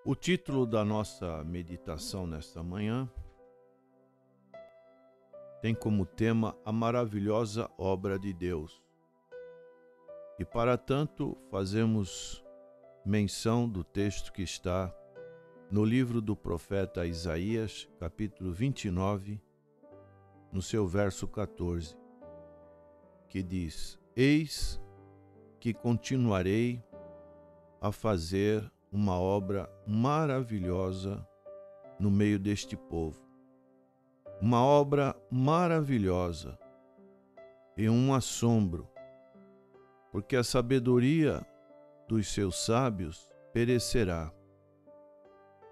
O título da nossa meditação nesta manhã tem como tema a maravilhosa obra de Deus. E para tanto fazemos menção do texto que está no livro do profeta Isaías, capítulo 29, no seu verso 14, que diz: Eis que continuarei a fazer uma obra maravilhosa no meio deste povo. Uma obra maravilhosa e um assombro, porque a sabedoria dos seus sábios perecerá,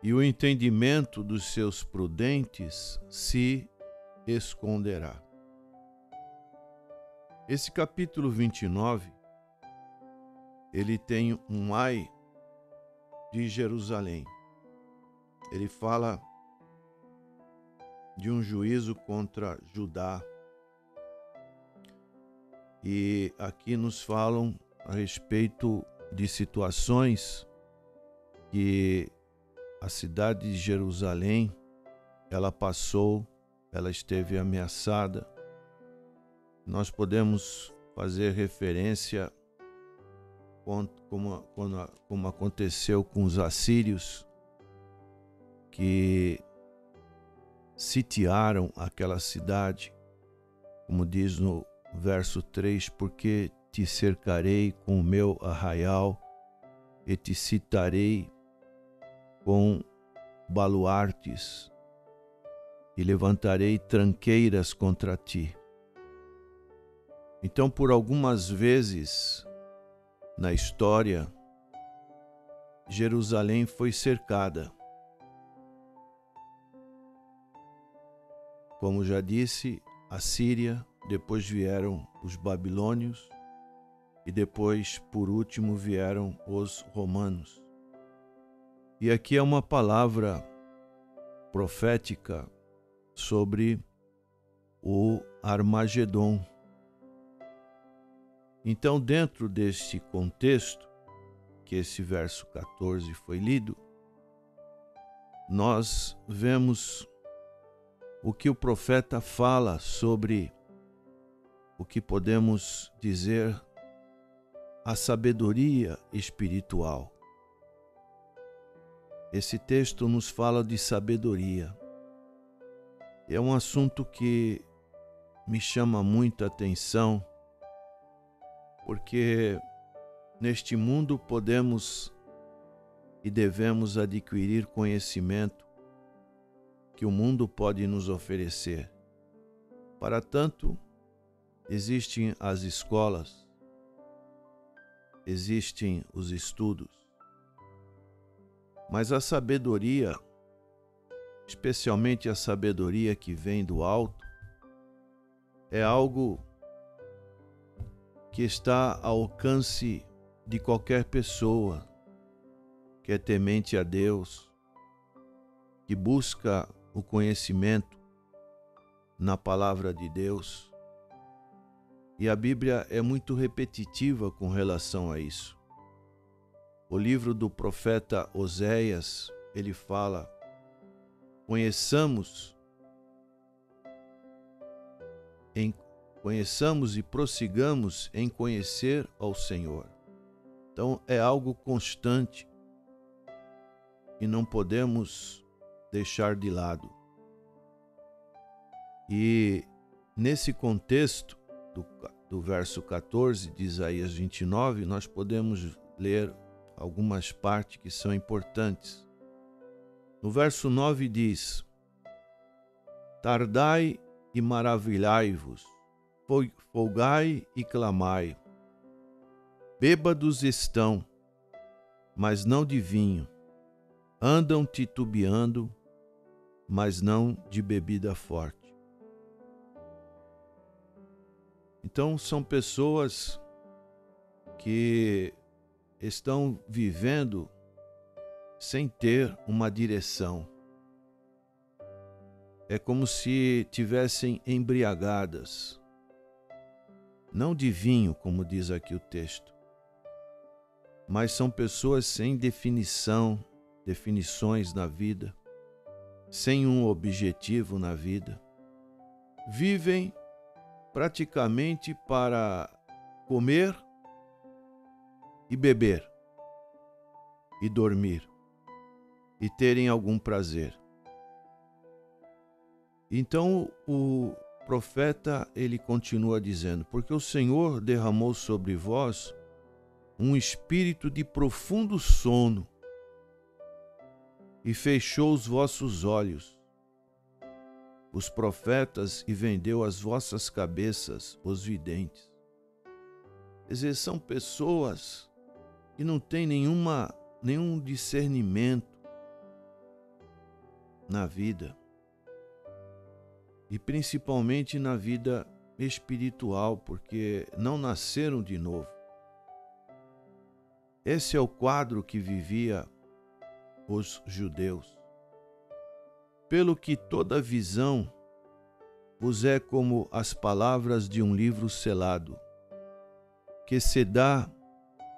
e o entendimento dos seus prudentes se esconderá. Esse capítulo 29, ele tem um ai de Jerusalém. Ele fala de um juízo contra Judá. E aqui nos falam a respeito de situações que a cidade de Jerusalém, ela passou, ela esteve ameaçada. Nós podemos fazer referência como aconteceu com os assírios, que sitiaram aquela cidade, como diz no verso 3, porque te cercarei com o meu arraial e te citarei com baluartes e levantarei tranqueiras contra ti. Então, por algumas vezes na história, Jerusalém foi cercada. Como já disse, a Síria, depois vieram os babilônios e depois, por último, vieram os romanos. E aqui é uma palavra profética sobre o Armagedon. Então, dentro deste contexto, que esse verso 14 foi lido, nós vemos o que o profeta fala sobre o que podemos dizer a sabedoria espiritual. Esse texto nos fala de sabedoria. É um assunto que me chama muita atenção, porque neste mundo podemos e devemos adquirir conhecimento que o mundo pode nos oferecer. Para tanto, existem as escolas, existem os estudos, mas a sabedoria, especialmente a sabedoria que vem do alto, é algo que está ao alcance de qualquer pessoa que é temente a Deus, que busca o conhecimento na palavra de Deus. E a Bíblia é muito repetitiva com relação a isso. O livro do profeta Oséias, ele fala: conheçamos e prossigamos em conhecer ao Senhor. Então é algo constante e não podemos deixar de lado. E nesse contexto do verso 14 de Isaías 29, nós podemos ler algumas partes que são importantes. No verso 9 diz: Tardai e maravilhai-vos, folgai e clamai. Bêbados estão, mas não de vinho. Andam titubeando, mas não de bebida forte. Então, são pessoas que estão vivendo sem ter uma direção. É como se tivessem embriagadas, não de vinho, como diz aqui o texto, mas são pessoas sem definição definições na vida, sem um objetivo na vida. Vivem praticamente para comer e beber e dormir e terem algum prazer. Então o profeta, ele continua dizendo: porque o Senhor derramou sobre vós um espírito de profundo sono e fechou os vossos olhos, os profetas, e vendeu as vossas cabeças, os videntes. Quer dizer, são pessoas que não têm nenhum discernimento na vida, e principalmente na vida espiritual, porque não nasceram de novo. Esse é o quadro que vivia os judeus. Pelo que toda visão vos é como as palavras de um livro selado, que se dá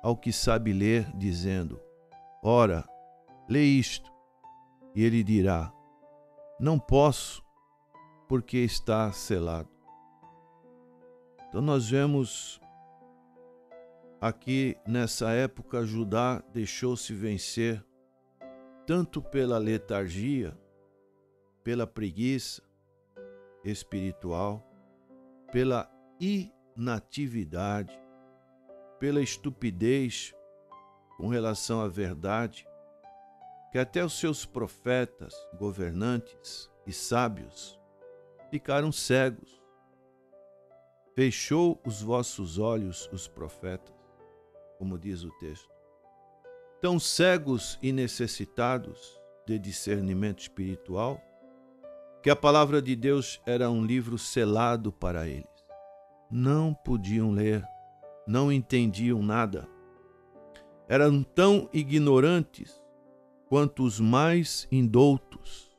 ao que sabe ler, dizendo: ora, lê isto. E ele dirá: não posso, porque está selado. Então nós vemos aqui nessa época, Judá deixou-se vencer tanto pela letargia, pela preguiça espiritual, pela inatividade, pela estupidez com relação à verdade, que até os seus profetas, governantes e sábios ficaram cegos. Fechou os vossos olhos os profetas, como diz o texto. Tão cegos e necessitados de discernimento espiritual, que a palavra de Deus era um livro selado para eles. Não podiam ler, não entendiam nada. Eram tão ignorantes quanto os mais indoutos.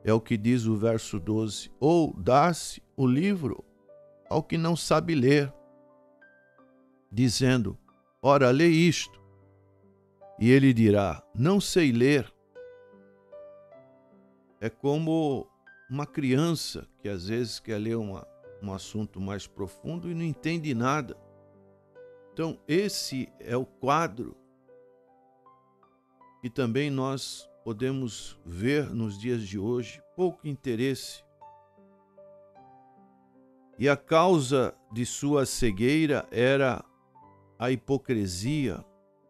É o que diz o verso 12. Ou dá-se o livro ao que não sabe ler, dizendo: ora, lê isto. E ele dirá: não sei ler. É como uma criança que às vezes quer ler um assunto mais profundo e não entende nada. Então, esse é o quadro que também nós podemos ver nos dias de hoje. Pouco interesse. E a causa de sua cegueira era a hipocrisia,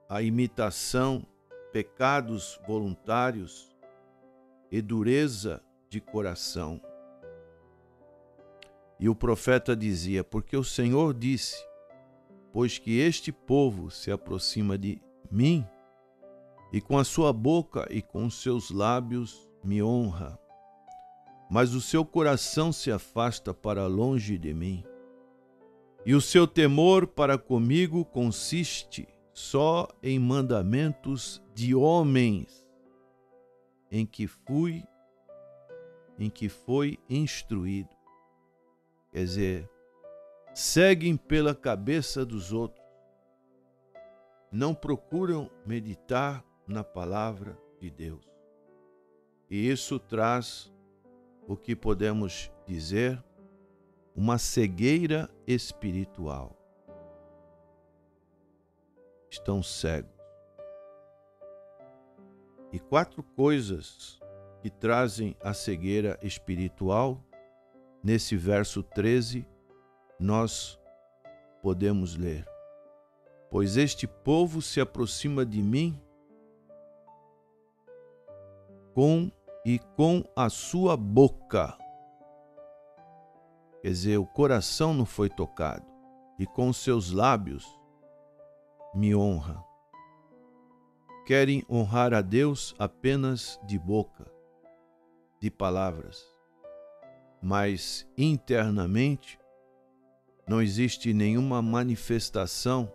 a imitação, pecados voluntários e dureza de coração. E o profeta dizia: porque o Senhor disse: pois que este povo se aproxima de mim, e com a sua boca e com os seus lábios me honra, mas o seu coração se afasta para longe de mim, e o seu temor para comigo consiste só em mandamentos de homens, em que foi instruído. Quer dizer, seguem pela cabeça dos outros, não procuram meditar na palavra de Deus. E isso traz o que podemos dizer uma cegueira espiritual. Estão cegos. E 4 coisas que trazem a cegueira espiritual, nesse verso 13, nós podemos ler: pois este povo se aproxima de mim com a sua boca. Quer dizer, o coração não foi tocado, e com seus lábios me honra. Querem honrar a Deus apenas de boca, de palavras, mas internamente não existe nenhuma manifestação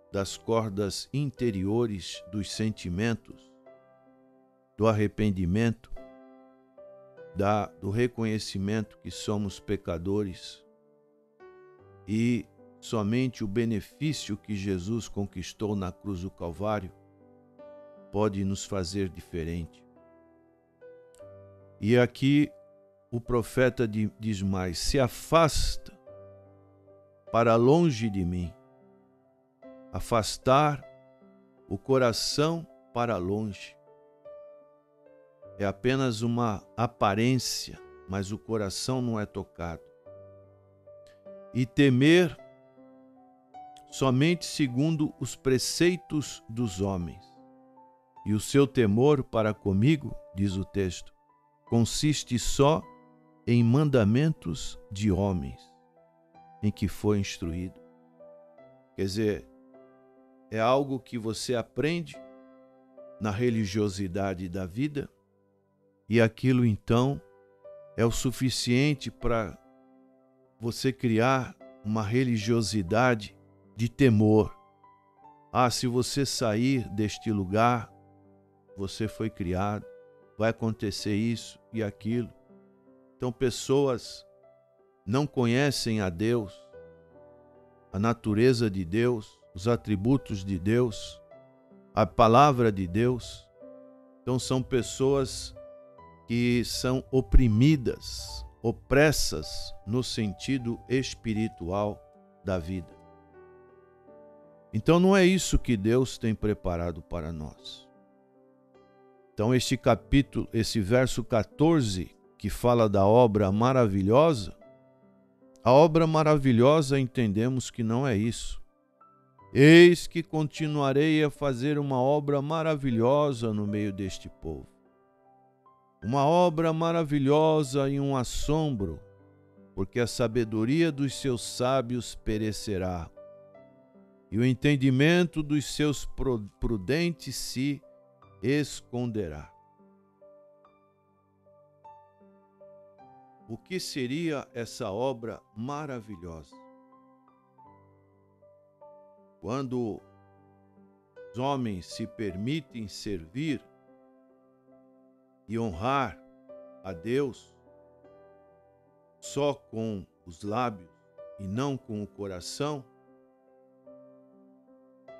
das cordas interiores dos sentimentos, do arrependimento, do reconhecimento que somos pecadores, e somente o benefício que Jesus conquistou na cruz do Calvário pode nos fazer diferente. E aqui o profeta diz mais: se afasta para longe de mim. Afastar o coração para longe. É apenas uma aparência, mas o coração não é tocado. E temer somente segundo os preceitos dos homens. E o seu temor para comigo, diz o texto, consiste só em mandamentos de homens, em que foi instruído. Quer dizer, é algo que você aprende na religiosidade da vida, e aquilo então é o suficiente para você criar uma religiosidade de temor. Se você sair deste lugar, você foi criado, vai acontecer isso e aquilo. Então pessoas não conhecem a Deus, a natureza de Deus, os atributos de Deus, a palavra de Deus. Então são pessoas que são oprimidas, opressas no sentido espiritual da vida. Então não é isso que Deus tem preparado para nós. Então este capítulo, esse verso 14, que fala da obra maravilhosa, a obra maravilhosa entendemos que não é isso. Eis que continuarei a fazer uma obra maravilhosa no meio deste povo. Uma obra maravilhosa e um assombro, porque a sabedoria dos seus sábios perecerá, e o entendimento dos seus prudentes se esconderá. O que seria essa obra maravilhosa? Quando os homens se permitem servir e honrar a Deus só com os lábios e não com o coração,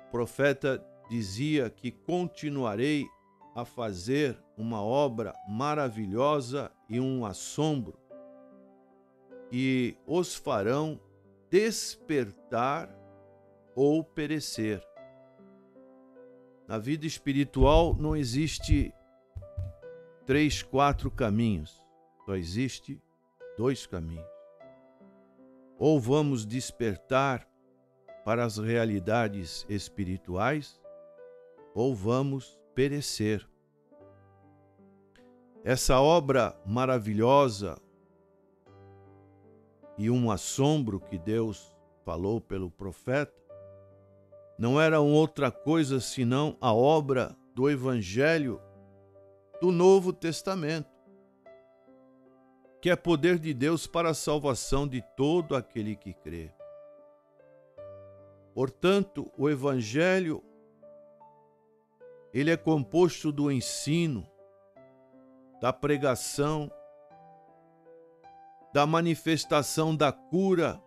o profeta dizia que continuarei a fazer uma obra maravilhosa e um assombro, e os farão despertar ou perecer. Na vida espiritual não existe 3, 4 caminhos, só existe 2 caminhos. Ou vamos despertar para as realidades espirituais, ou vamos perecer. Essa obra maravilhosa e um assombro que Deus falou pelo profeta não era outra coisa senão a obra do Evangelho do Novo Testamento, que é poder de Deus para a salvação de todo aquele que crê. Portanto, o Evangelho, ele é composto do ensino, da pregação, da manifestação da cura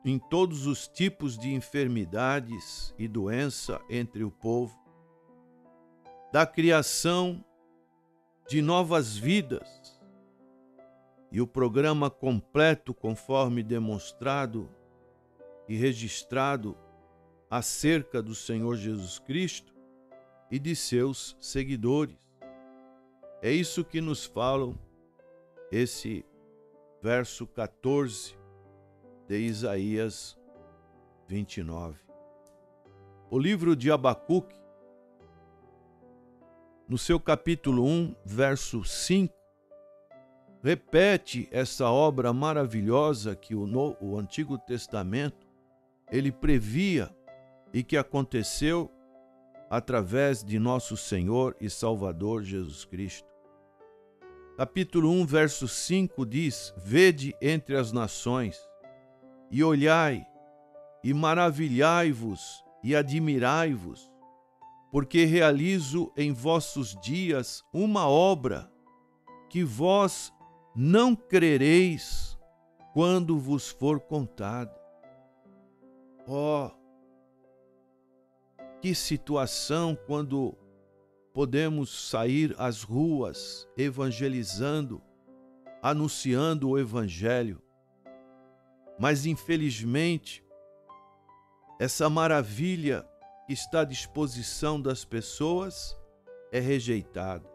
em todos os tipos de enfermidades e doença entre o povo, da criação de novas vidas, e o programa completo conforme demonstrado e registrado acerca do Senhor Jesus Cristo e de seus seguidores. É isso que nos falam esse verso 14 de Isaías 29. O livro de Abacuque, no seu capítulo 1, verso 5, repete essa obra maravilhosa que o Antigo Testamento ele previa e que aconteceu através de nosso Senhor e Salvador Jesus Cristo. Capítulo 1, verso 5 diz: Vede entre as nações, e olhai, e maravilhai-vos, e admirai-vos, porque realizo em vossos dias uma obra que vós não crereis quando vos for contada. Que situação quando podemos sair às ruas evangelizando, anunciando o Evangelho. Mas, infelizmente, essa maravilha que está à disposição das pessoas é rejeitada.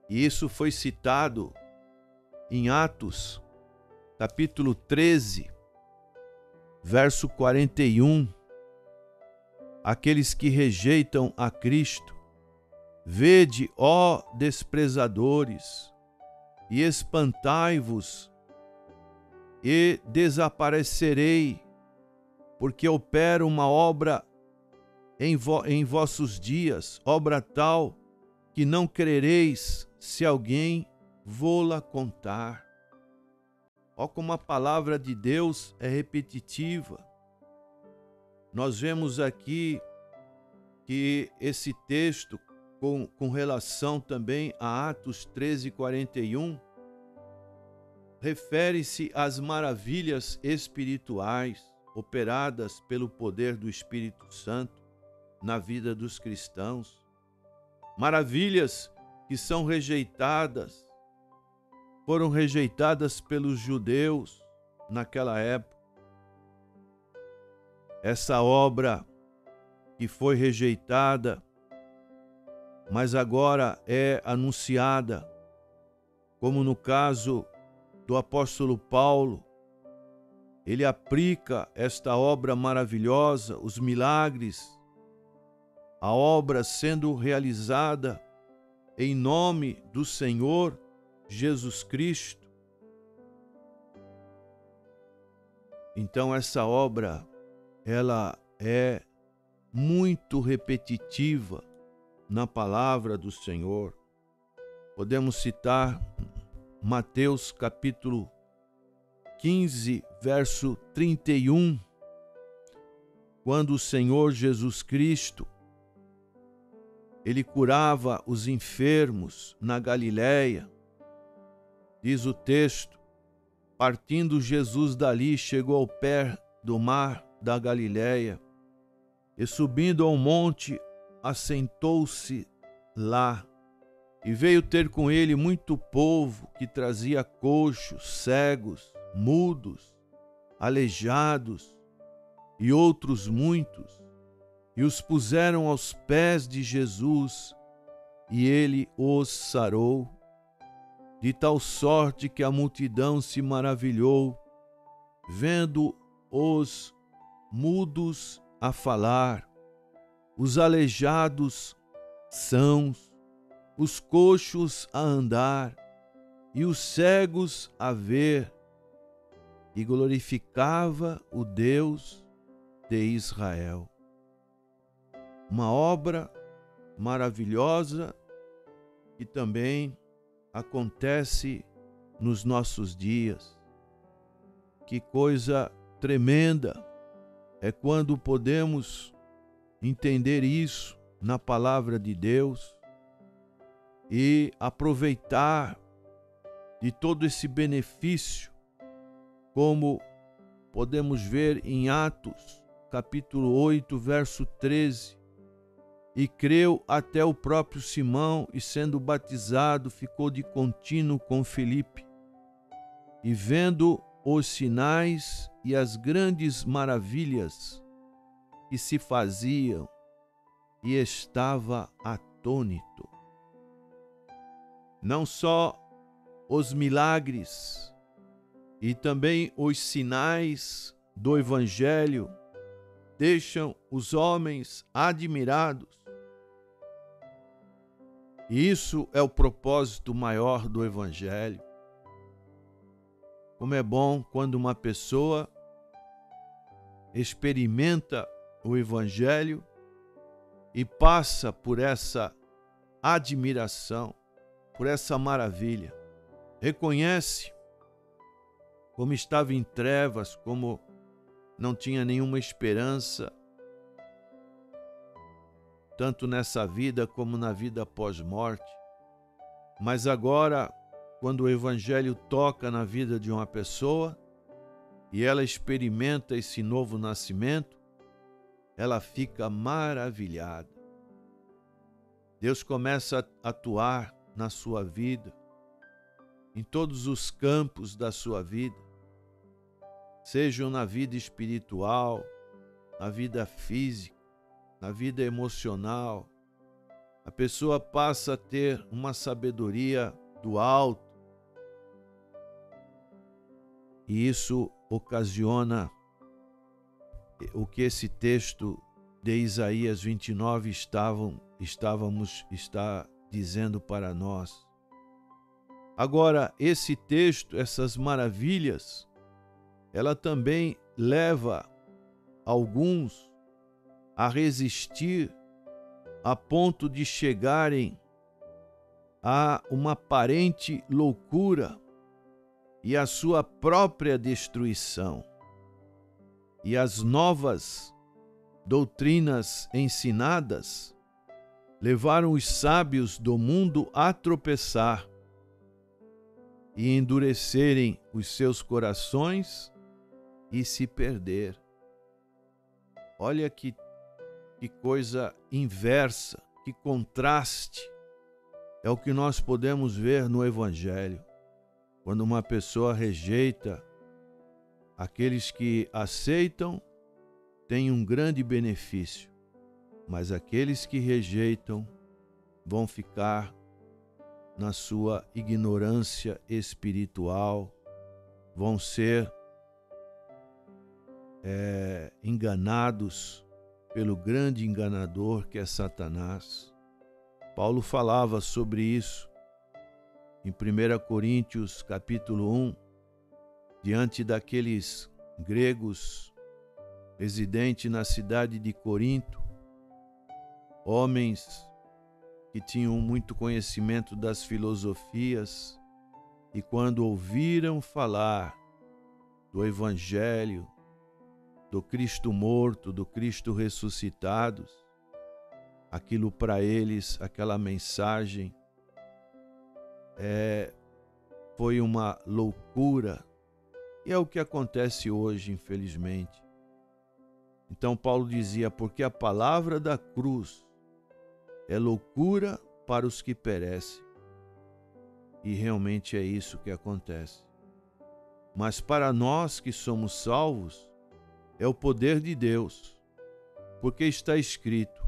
E isso foi citado em Atos, capítulo 13, verso 41. Aqueles que rejeitam a Cristo, vede, ó desprezadores, e espantai-vos, e desaparecerei, porque opero uma obra em vossos dias, obra tal que não crereis se alguém vô-la contar. Ó, como a palavra de Deus é repetitiva. Nós vemos aqui que esse texto, com relação também a Atos 13, 41, refere-se às maravilhas espirituais operadas pelo poder do Espírito Santo na vida dos cristãos. Maravilhas que são rejeitadas, foram rejeitadas pelos judeus naquela época. Essa obra que foi rejeitada, mas agora é anunciada, como no caso do apóstolo Paulo. Ele aplica esta obra maravilhosa, os milagres, a obra sendo realizada em nome do Senhor Jesus Cristo. Então essa obra, ela é muito repetitiva na palavra do Senhor. Podemos citar Mateus capítulo 15, verso 31, quando o Senhor Jesus Cristo, ele curava os enfermos na Galileia. Diz o texto, partindo Jesus dali, chegou ao pé do mar da Galileia, e subindo ao monte, assentou-se lá. E veio ter com ele muito povo que trazia coxos, cegos, mudos, aleijados e outros muitos, e os puseram aos pés de Jesus, e ele os sarou, de tal sorte que a multidão se maravilhou, vendo os mudos a falar, os aleijados sãos, os coxos a andar e os cegos a ver, e glorificava o Deus de Israel. Uma obra maravilhosa que também acontece nos nossos dias. Que coisa tremenda é quando podemos entender isso na palavra de Deus e aproveitar de todo esse benefício, como podemos ver em Atos, capítulo 8, verso 13. E creu até o próprio Simão, e sendo batizado, ficou de contínuo com Filipe. E vendo os sinais e as grandes maravilhas que se faziam, e estava atônito. Não só os milagres e também os sinais do Evangelho deixam os homens admirados. E isso é o propósito maior do Evangelho. Como é bom quando uma pessoa experimenta o Evangelho e passa por essa admiração, por essa maravilha. Reconhece como estava em trevas, como não tinha nenhuma esperança, tanto nessa vida como na vida pós-morte. Mas agora, quando o Evangelho toca na vida de uma pessoa e ela experimenta esse novo nascimento, ela fica maravilhada. Deus começa a atuar na sua vida, em todos os campos da sua vida, sejam na vida espiritual, na vida física, na vida emocional. A pessoa passa a ter uma sabedoria do alto, e isso ocasiona o que esse texto de Isaías 29 está dizendo para nós. Agora, esse texto, essas maravilhas, ela também leva alguns a resistir a ponto de chegarem a uma aparente loucura e a sua própria destruição. E as novas doutrinas ensinadas levaram os sábios do mundo a tropeçar e endurecerem os seus corações e se perder. Olha que coisa inversa, que contraste é o que nós podemos ver no Evangelho. Quando uma pessoa rejeita, aqueles que aceitam têm um grande benefício, mas aqueles que rejeitam vão ficar na sua ignorância espiritual, vão ser enganados pelo grande enganador que é Satanás. Paulo falava sobre isso em 1 Coríntios capítulo 1, diante daqueles gregos residentes na cidade de Corinto, homens que tinham muito conhecimento das filosofias, e quando ouviram falar do Evangelho, do Cristo morto, do Cristo ressuscitado, aquilo para eles, aquela mensagem, foi uma loucura, e é o que acontece hoje, infelizmente. Então Paulo dizia, porque a palavra da cruz é loucura para os que perecem. E realmente é isso que acontece. Mas para nós que somos salvos, é o poder de Deus, porque está escrito,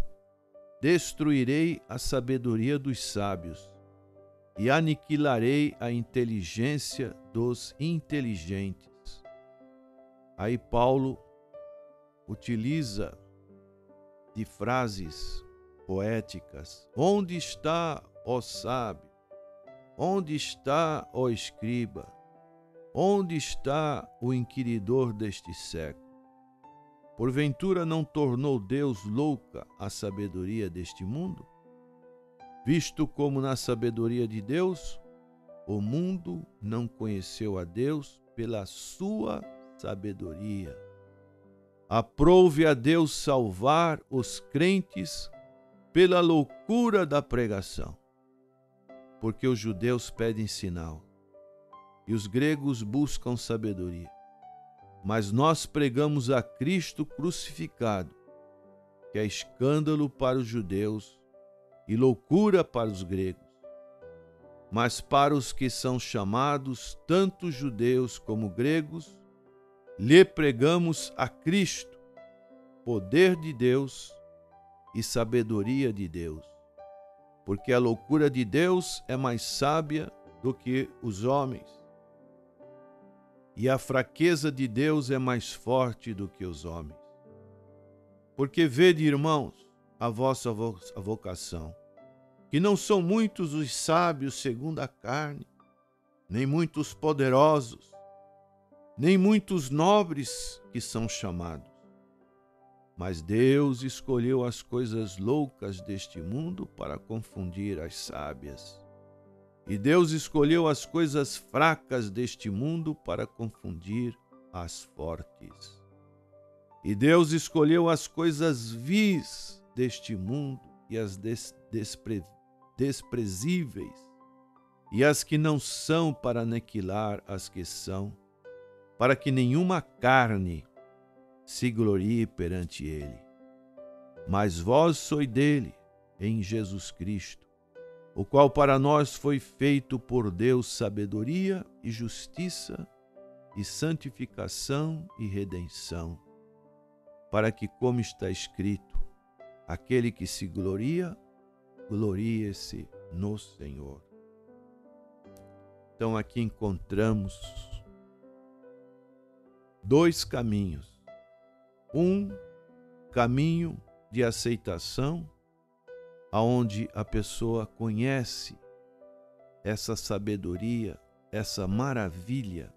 destruirei a sabedoria dos sábios e aniquilarei a inteligência dos inteligentes. Aí Paulo utiliza de frases poéticas. Onde está, ó sábio? Onde está, ó escriba? Onde está o inquiridor deste século? Porventura não tornou Deus louca a sabedoria deste mundo? Visto como na sabedoria de Deus, o mundo não conheceu a Deus pela sua sabedoria. Aprouve a Deus salvar os crentes pela loucura da pregação, porque os judeus pedem sinal e os gregos buscam sabedoria. Mas nós pregamos a Cristo crucificado, que é escândalo para os judeus e loucura para os gregos. Mas para os que são chamados, tanto judeus como gregos, lhe pregamos a Cristo, poder de Deus e sabedoria de Deus, porque a loucura de Deus é mais sábia do que os homens, e a fraqueza de Deus é mais forte do que os homens. Porque vede, irmãos, a vossa vocação, que não são muitos os sábios segundo a carne, nem muitos poderosos, nem muitos nobres que são chamados. Mas Deus escolheu as coisas loucas deste mundo para confundir as sábias. E Deus escolheu as coisas fracas deste mundo para confundir as fortes. E Deus escolheu as coisas vis deste mundo e as desprezíveis, e as que não são, para aniquilar as que são, para que nenhuma carne se glorie perante ele. Mas vós sois dele, em Jesus Cristo, o qual para nós foi feito por Deus sabedoria e justiça e santificação e redenção, para que, como está escrito, aquele que se gloria, glorie-se no Senhor. Então aqui encontramos dois caminhos. Um caminho de aceitação, aonde a pessoa conhece essa sabedoria, essa maravilha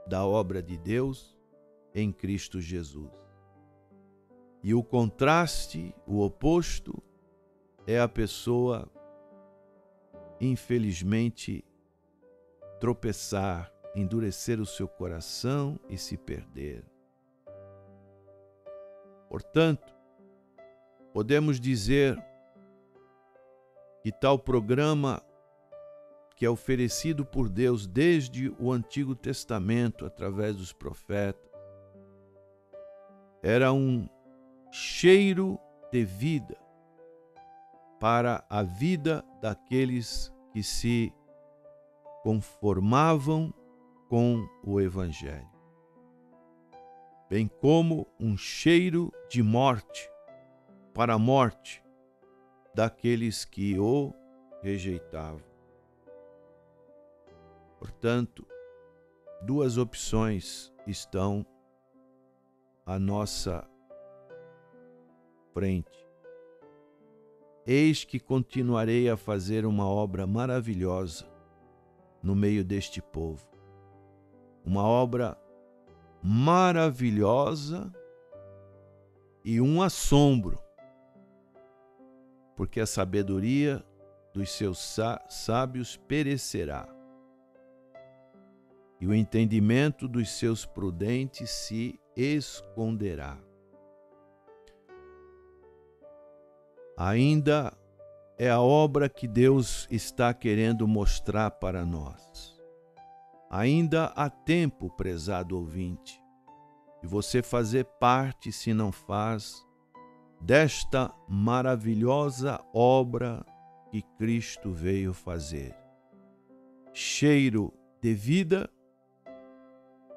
da obra de Deus em Cristo Jesus. E o contraste, o oposto, é a pessoa, infelizmente, tropeçar, endurecer o seu coração e se perder. Portanto, podemos dizer que tal programa, que é oferecido por Deus desde o Antigo Testamento, através dos profetas, era um cheiro de vida para a vida daqueles que se conformavam com o Evangelho, bem como um cheiro de morte para a morte daqueles que o rejeitavam. Portanto, duas opções estão à nossa frente. Eis que continuarei a fazer uma obra maravilhosa no meio deste povo. Uma obra maravilhosa e um assombro, porque a sabedoria dos seus sábios perecerá, e o entendimento dos seus prudentes se esconderá. Ainda é a obra que Deus está querendo mostrar para nós. Ainda há tempo, prezado ouvinte, de você fazer parte, se não faz, desta maravilhosa obra que Cristo veio fazer. Cheiro de vida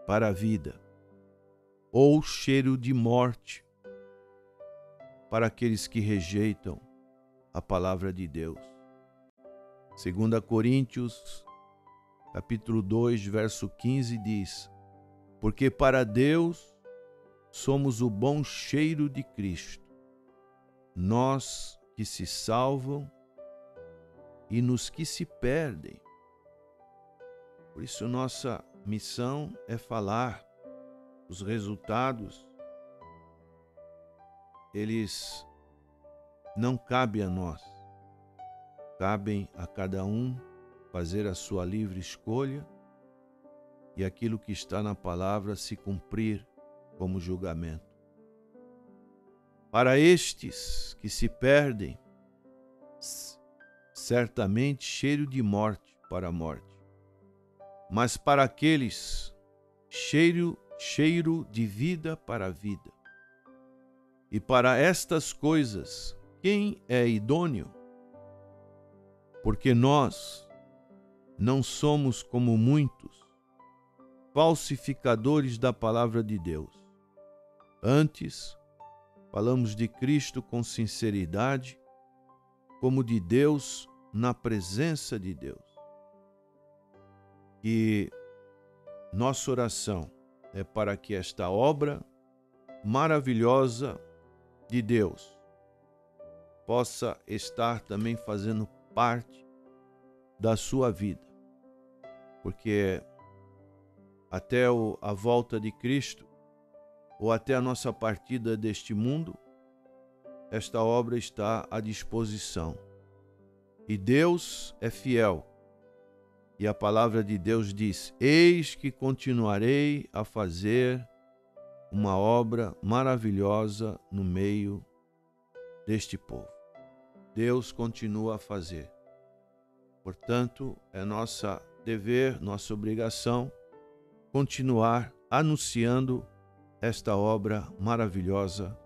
para a vida, ou cheiro de morte para aqueles que rejeitam a palavra de Deus. 2 Coríntios, capítulo 2, verso 15 diz: porque para Deus somos o bom cheiro de Cristo, nós que se salvam e nos que se perdem. Por isso nossa missão é falar. Os resultados, eles não cabem a nós, cabem a cada um fazer a sua livre escolha e aquilo que está na palavra se cumprir como julgamento. Para estes que se perdem, certamente cheiro de morte para a morte, mas para aqueles, cheiro de vida para a vida. E para estas coisas, quem é idôneo? Porque nós não somos como muitos, falsificadores da palavra de Deus. Antes, falamos de Cristo com sinceridade, como de Deus na presença de Deus. E nossa oração é para que esta obra maravilhosa de Deus possa estar também fazendo parte da sua vida, porque até a volta de Cristo, ou até a nossa partida deste mundo, esta obra está à disposição. E Deus é fiel. E a palavra de Deus diz: eis que continuarei a fazer uma obra maravilhosa no meio deste povo. Deus continua a fazer. Portanto, é nosso dever, nossa obrigação, continuar anunciando esta obra maravilhosa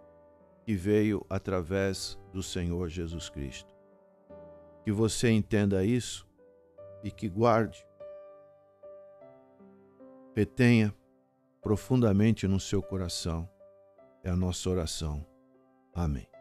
que veio através do Senhor Jesus Cristo. Que você entenda isso e que guarde, retenha profundamente no seu coração. É a nossa oração. Amém.